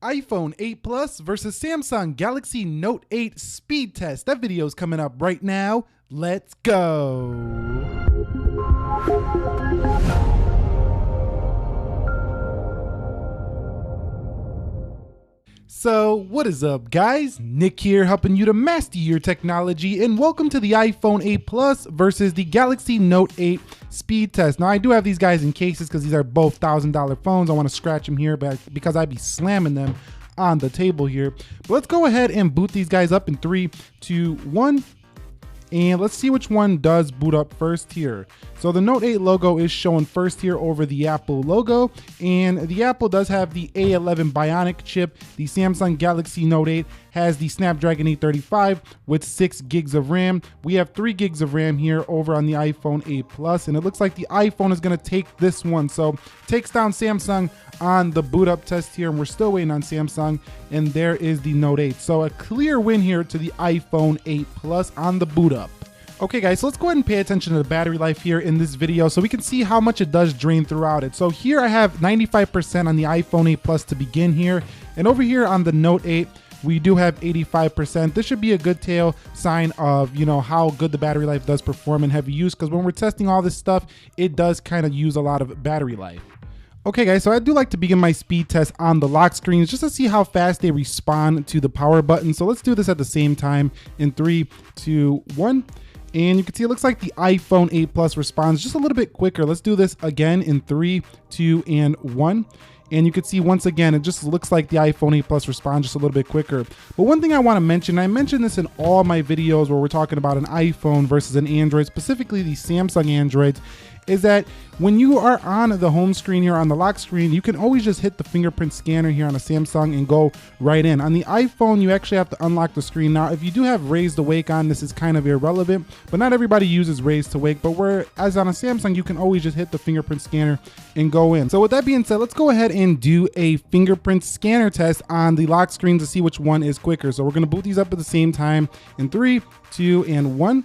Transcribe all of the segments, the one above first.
iPhone 8 Plus versus Samsung Galaxy Note 8 speed test. That video is coming up right now. Let's go. So what is up, guys? Nick here, helping you to master your technology, and welcome to the iPhone 8 Plus versus the Galaxy Note 8 speed test. Now I do have these guys in cases because these are both $1,000 phones. I want to scratch them here because I'd be slamming them on the table here. But let's go ahead and boot these guys up in 3, 2, 1. And let's see which one does boot up first here. So the Note 8 logo is showing first here over the Apple logo, and the Apple does have the A11 Bionic chip. The Samsung Galaxy Note 8 has the Snapdragon 835 with 6 gigs of RAM. We have 3 gigs of RAM here over on the iPhone 8 Plus, and it looks like the iPhone is gonna take this one. So takes down Samsung on the boot up test here, and we're still waiting on Samsung, and there is the Note 8. So a clear win here to the iPhone 8 Plus on the boot up. Okay guys, so let's go ahead and pay attention to the battery life here in this video so we can see how much it does drain throughout it. So here I have 95% on the iPhone 8 Plus to begin here, and over here on the Note 8, we do have 85%. This should be a good tail sign of, how good the battery life does perform in heavy use, because when we're testing all this stuff, it does kind of use a lot of battery life. Okay guys, so I do like to begin my speed test on the lock screens just to see how fast they respond to the power button. So let's do this at the same time in 3, 2, 1. And you can see it looks like the iPhone 8 Plus responds just a little bit quicker. Let's do this again in 3, 2, and 1. And you can see once again, it just looks like the iPhone 8 Plus responds just a little bit quicker. But one thing I want to mention, I mentioned this in all my videos where we're talking about an iPhone versus an Android, specifically the Samsung Androids, is that when you are on the home screen here on the lock screen, you can always just hit the fingerprint scanner here on a Samsung and go right in. On the iPhone, you actually have to unlock the screen. Now, if you do have Raise to Wake on, this is kind of irrelevant, but not everybody uses Raise to Wake, but whereas on a Samsung, you can always just hit the fingerprint scanner and go in. So with that being said, let's go ahead and do a fingerprint scanner test on the lock screen to see which one is quicker. So we're gonna boot these up at the same time in 3, 2, and 1.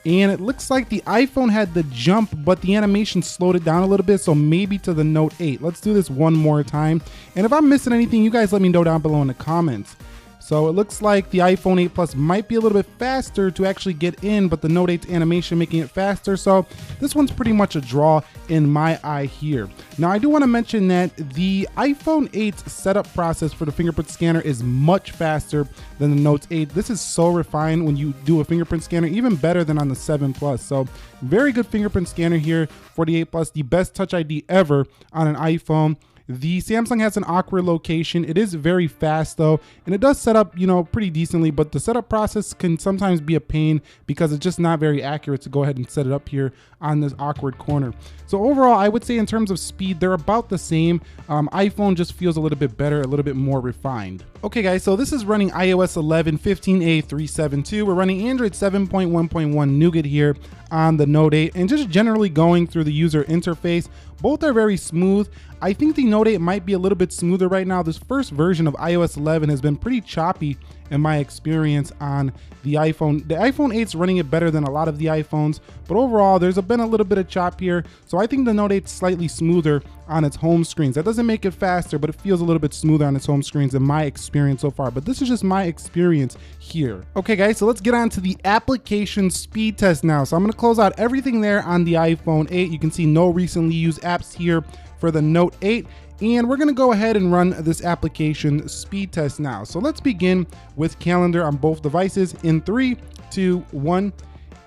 And it looks like the iPhone had the jump, but the animation slowed it down a little bit, so maybe to the Note 8. Let's do this one more time. And if I'm missing anything, you guys let me know down below in the comments. So it looks like the iPhone 8 Plus might be a little bit faster to actually get in, but the Note 8's animation making it faster. So this one's pretty much a draw in my eye here. Now I do want to mention that the iPhone 8's setup process for the fingerprint scanner is much faster than the Note 8. This is so refined when you do a fingerprint scanner, even better than on the 7 Plus. So very good fingerprint scanner here for the 8 Plus, the best Touch ID ever on an iPhone. The Samsung has an awkward location. It is very fast though, and it does set up, pretty decently, but the setup process can sometimes be a pain because it's just not very accurate to go ahead and set it up here on this awkward corner. So overall, I would say in terms of speed, they're about the same. iPhone just feels a little bit better, a little bit more refined. Okay guys, so this is running iOS 11 15A372. We're running Android 7.1.1 Nougat here on the Note 8, and just generally going through the user interface, both are very smooth. I think the Note 8 might be a little bit smoother right now. This first version of iOS 11 has been pretty choppy in my experience on the iPhone. The iPhone 8's running it better than a lot of the iPhones, but overall there's been a little bit of chop here. So I think the Note 8's slightly smoother on its home screens. That doesn't make it faster, but it feels a little bit smoother on its home screens in my experience so far. But this is just my experience here. Okay guys, so let's get on to the application speed test now. So I'm gonna close out everything there on the iPhone 8. You can see no recently used apps here for the Note 8. And we're gonna go ahead and run this application speed test now. So let's begin with calendar on both devices in 3, 2, 1.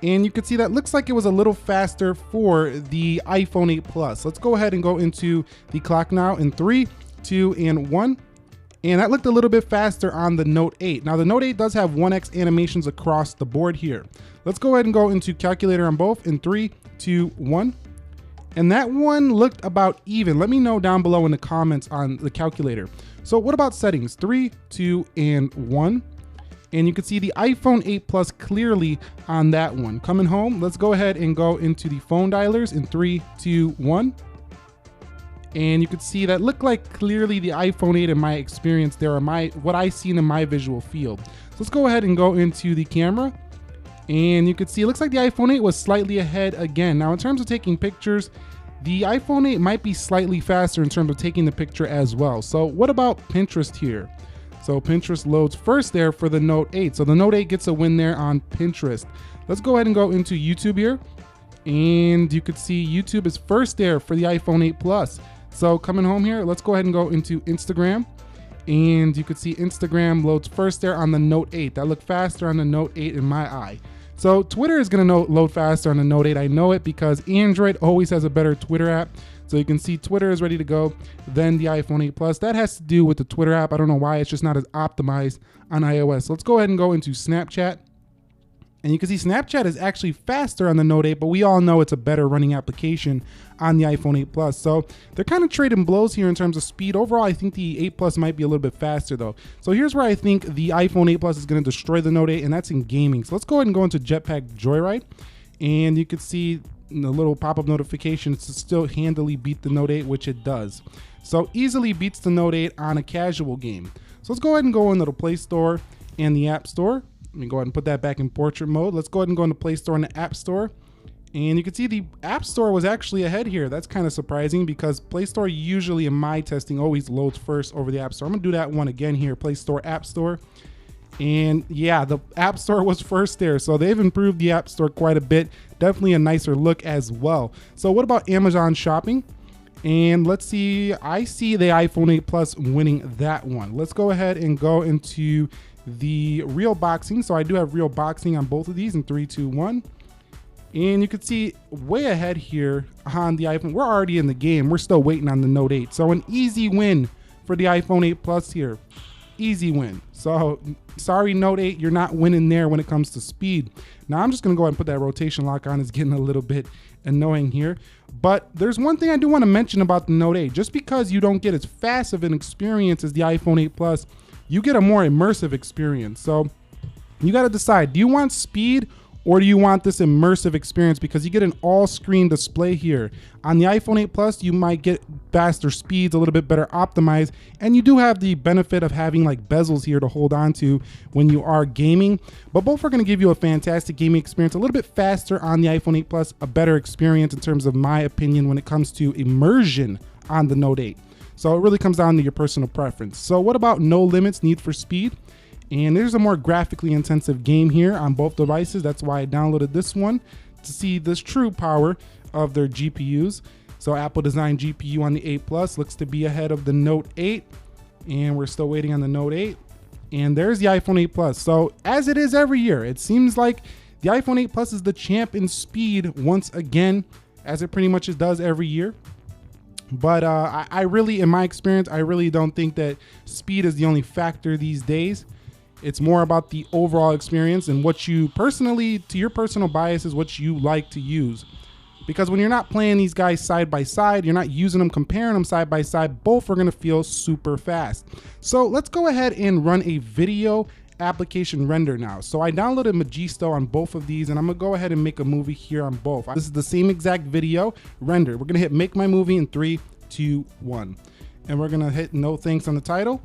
And you can see that looks like it was a little faster for the iPhone 8 Plus. Let's go ahead and go into the clock now in 3, 2, and 1. And that looked a little bit faster on the Note 8. Now the Note 8 does have 1x animations across the board here. Let's go ahead and go into calculator on both in 3, 2, 1. And that one looked about even. Let me know down below in the comments on the calculator. So what about settings? 3, 2, and 1. And you can see the iPhone 8 Plus clearly on that one. Coming home, let's go ahead and go into the phone dialers in 3, 2, 1. And you can see that looked like clearly the iPhone 8 in my experience there, or what I seen in my visual field. So let's go ahead and go into the camera. And you can see it looks like the iPhone 8 was slightly ahead again. Now in terms of taking pictures, the iPhone 8 might be slightly faster in terms of taking the picture as well. So what about Pinterest here? So Pinterest loads first there for the Note 8. So the Note 8 gets a win there on Pinterest. Let's go ahead and go into YouTube here. And you could see YouTube is first there for the iPhone 8 Plus. So coming home here, let's go ahead and go into Instagram. And you could see Instagram loads first there on the Note 8. That looked faster on the Note 8 in my eye. So Twitter is gonna load faster on the Note 8. I know it because Android always has a better Twitter app. So you can see Twitter is ready to go, then the iPhone 8 Plus. That has to do with the Twitter app. I don't know why, it's just not as optimized on iOS. So let's go ahead and go into Snapchat. And you can see Snapchat is actually faster on the Note 8, but we all know it's a better running application on the iPhone 8 Plus. So they're kind of trading blows here in terms of speed. Overall, I think the 8 Plus might be a little bit faster though. So here's where I think the iPhone 8 Plus is gonna destroy the Note 8, and that's in gaming. So let's go ahead and go into Jetpack Joyride. And you can see the little pop-up notification to still handily beat the Note 8, which it does. So easily beats the Note 8 on a casual game. So let's go ahead and go into the Play Store and the App Store. Let me go ahead and put that back in portrait mode. Let's go ahead and go into Play Store and the App Store. And you can see the App Store was actually ahead here. That's kind of surprising because Play Store usually in my testing always loads first over the App Store. I'm gonna do that one again here, Play Store, App Store. And yeah, the App Store was first there. So they've improved the App Store quite a bit. Definitely a nicer look as well. So what about Amazon Shopping? And let's see, I see the iPhone 8 Plus winning that one. Let's go ahead and go into the real boxing. So I do have real boxing on both of these in 3, 2, 1. And you can see way ahead here on the iPhone. We're already in the game. We're still waiting on the Note 8. So an easy win for the iPhone 8 Plus here. Easy win. So sorry, Note 8, you're not winning there when it comes to speed. Now I'm just gonna go ahead and put that rotation lock on. It's getting a little bit annoying here. But there's one thing I do want to mention about the Note 8. Just because you don't get as fast of an experience as the iPhone 8 Plus, you get a more immersive experience. So you got to decide, do you want speed or do you want this immersive experience? Because you get an all-screen display here. On the iPhone 8 Plus, you might get faster speeds, a little bit better optimized, and you do have the benefit of having like bezels here to hold on to when you are gaming. But both are going to give you a fantastic gaming experience, a little bit faster on the iPhone 8 Plus, a better experience in terms of my opinion when it comes to immersion on the Note 8. So it really comes down to your personal preference. So what about No Limits, Need for Speed? And there's a more graphically intensive game here on both devices. That's why I downloaded this one to see this true power of their GPUs. So Apple designed GPU on the 8 Plus looks to be ahead of the Note 8. And we're still waiting on the Note 8. And there's the iPhone 8 Plus. So as it is every year, it seems like the iPhone 8 Plus is the champ in speed once again, as it pretty much does every year. But I really, in my experience, I really don't think that speed is the only factor these days. It's more about the overall experience and what you personally, to your personal biases, what you like to use. Because when you're not playing these guys side by side, you're not using them, comparing them side by side, both are gonna feel super fast. So let's go ahead and run a video application render now. So I downloaded Magisto on both of these and I'm gonna go ahead and make a movie here on both. This is the same exact video render. We're gonna hit make my movie in 3, 2, 1. And we're gonna hit no thanks on the title.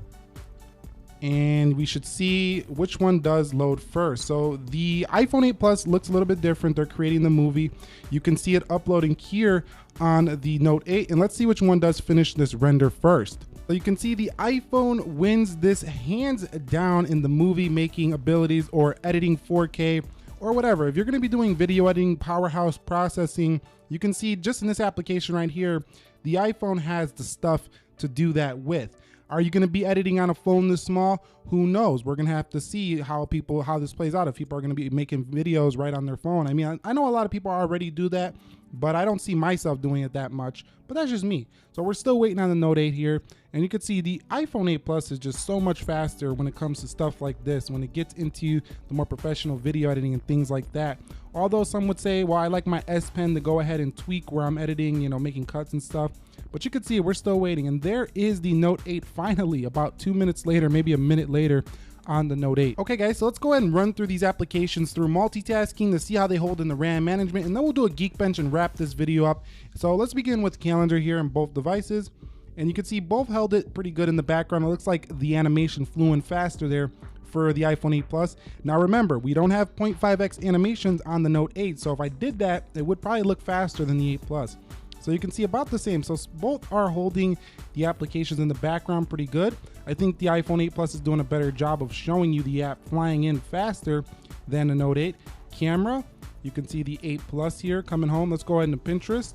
And we should see which one does load first. So the iPhone 8 Plus looks a little bit different. They're creating the movie. You can see it uploading here on the Note 8. And let's see which one does finish this render first. So you can see the iPhone wins this hands down in the movie making abilities or editing 4K or whatever. If you're gonna be doing video editing, powerhouse processing, you can see just in this application right here, the iPhone has the stuff to do that with. Are you gonna be editing on a phone this small? Who knows? We're gonna have to see how this plays out, if people are gonna be making videos right on their phone. I mean, I know a lot of people already do that, but I don't see myself doing it that much, but that's just me. So we're still waiting on the Note 8 here. And you can see the iPhone 8 Plus is just so much faster when it comes to stuff like this, when it gets into the more professional video editing and things like that. Although some would say, well, I like my S Pen to go ahead and tweak where I'm editing, you know, making cuts and stuff. But you can see we're still waiting. And there is the Note 8 finally, about 2 minutes later, maybe a minute later on the Note 8. Okay guys, so let's go ahead and run through these applications through multitasking to see how they hold in the RAM management, and then we'll do a Geekbench and wrap this video up. So let's begin with calendar here on both devices. And you can see both held it pretty good in the background. It looks like the animation flew in faster there for the iPhone 8 Plus. Now remember, we don't have 0.5x animations on the Note 8. So if I did that, it would probably look faster than the 8 Plus. So you can see about the same. So both are holding the applications in the background pretty good. I think the iPhone 8 Plus is doing a better job of showing you the app flying in faster than the Note 8. Camera, you can see the 8 Plus here coming home. Let's go ahead into Pinterest.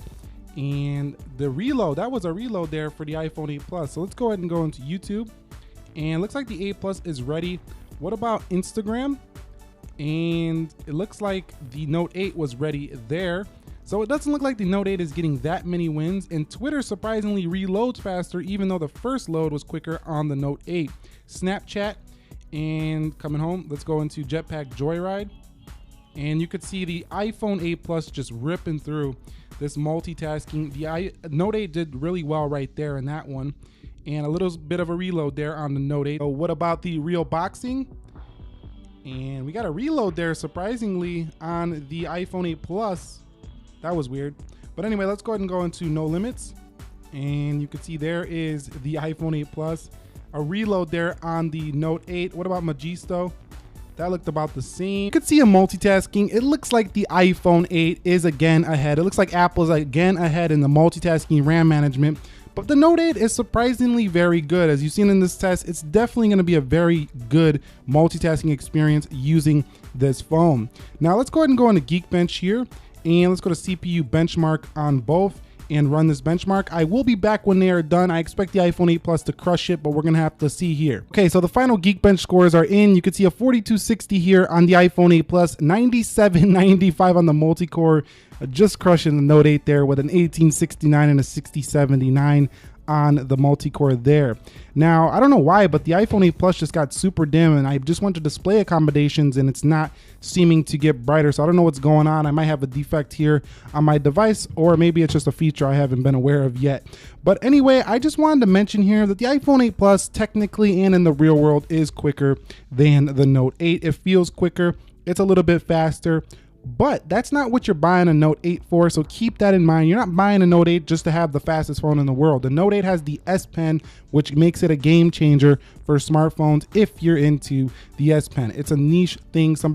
And the reload, that was a reload there for the iPhone 8 Plus. So let's go ahead and go into YouTube. And looks like the 8 Plus is ready. What about Instagram? And it looks like the Note 8 was ready there. So it doesn't look like the Note 8 is getting that many wins, and Twitter surprisingly reloads faster even though the first load was quicker on the Note 8. Snapchat, and coming home, let's go into Jetpack Joyride. And you could see the iPhone 8 Plus just ripping through this multitasking. The Note 8 did really well right there in that one, and a little bit of a reload there on the Note 8. So what about the Real Boxing? And we got a reload there surprisingly on the iPhone 8 Plus. That was weird. But anyway, let's go ahead and go into No Limits. And you can see there is the iPhone 8 Plus. A reload there on the Note 8. What about Magisto? That looked about the same. You could see a multitasking. It looks like the iPhone 8 is again ahead. It looks like Apple is again ahead in the multitasking RAM management. But the Note 8 is surprisingly very good. As you've seen in this test, it's definitely going to be a very good multitasking experience using this phone. Now let's go ahead and go into Geekbench here. And let's go to CPU benchmark on both and run this benchmark. I will be back when they are done. I expect the iPhone 8 Plus to crush it, but we're gonna have to see here. Okay, so the final Geekbench scores are in. You can see a 4260 here on the iPhone 8 Plus, 9795 on the multi-core, just crushing the Note 8 there with an 1869 and a 6079 on the multi-core there. Now, I don't know why, but the iPhone 8 Plus just got super dim, and I just went to display accommodations and it's not seeming to get brighter. So I don't know what's going on. I might have a defect here on my device, or maybe it's just a feature I haven't been aware of yet. But anyway, I just wanted to mention here that the iPhone 8 Plus technically and in the real world is quicker than the Note 8. It feels quicker. It's a little bit faster. But that's not what you're buying a Note 8 for, so keep that in mind. You're not buying a Note 8 just to have the fastest phone in the world. The Note 8 has the S Pen, which makes it a game changer for smartphones if you're into the S Pen. It's a niche thing. Some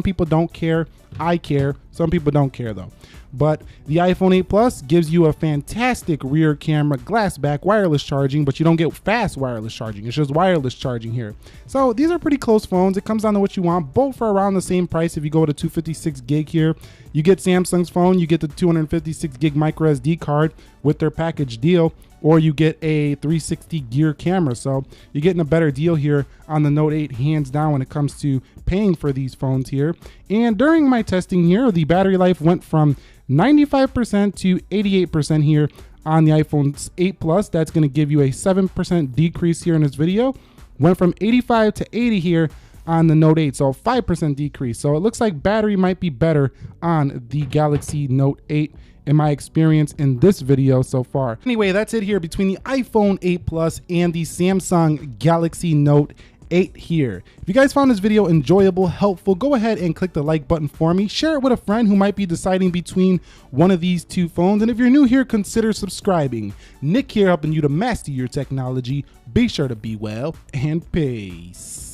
people don't care. I care. Some people don't care though. But the iPhone 8 Plus gives you a fantastic rear camera, glass back, wireless charging, but you don't get fast wireless charging. It's just wireless charging here. So these are pretty close phones. It comes down to what you want. Both are around the same price. If you go to 256 gig here, you get Samsung's phone, you get the 256 gig micro SD card with their package deal, or you get a 360 gear camera. So you're getting a better deal here on the Note 8, hands down, when it comes to paying for these phones here. And during my testing here, the battery life went from 95% to 88% here on the iPhone 8 Plus. That's going to give you a 7% decrease here in this video. Went from 85 to 80 here on the Note 8, so a 5% decrease. So it looks like battery might be better on the Galaxy Note 8 in my experience in this video so far. Anyway, that's it here between the iPhone 8 Plus and the Samsung Galaxy Note 8 here. If you guys found this video enjoyable, helpful, go ahead and click the like button for me. Share it with a friend who might be deciding between one of these two phones. And if you're new here, consider subscribing. Nick here, helping you to master your technology. Be sure to be well, and peace.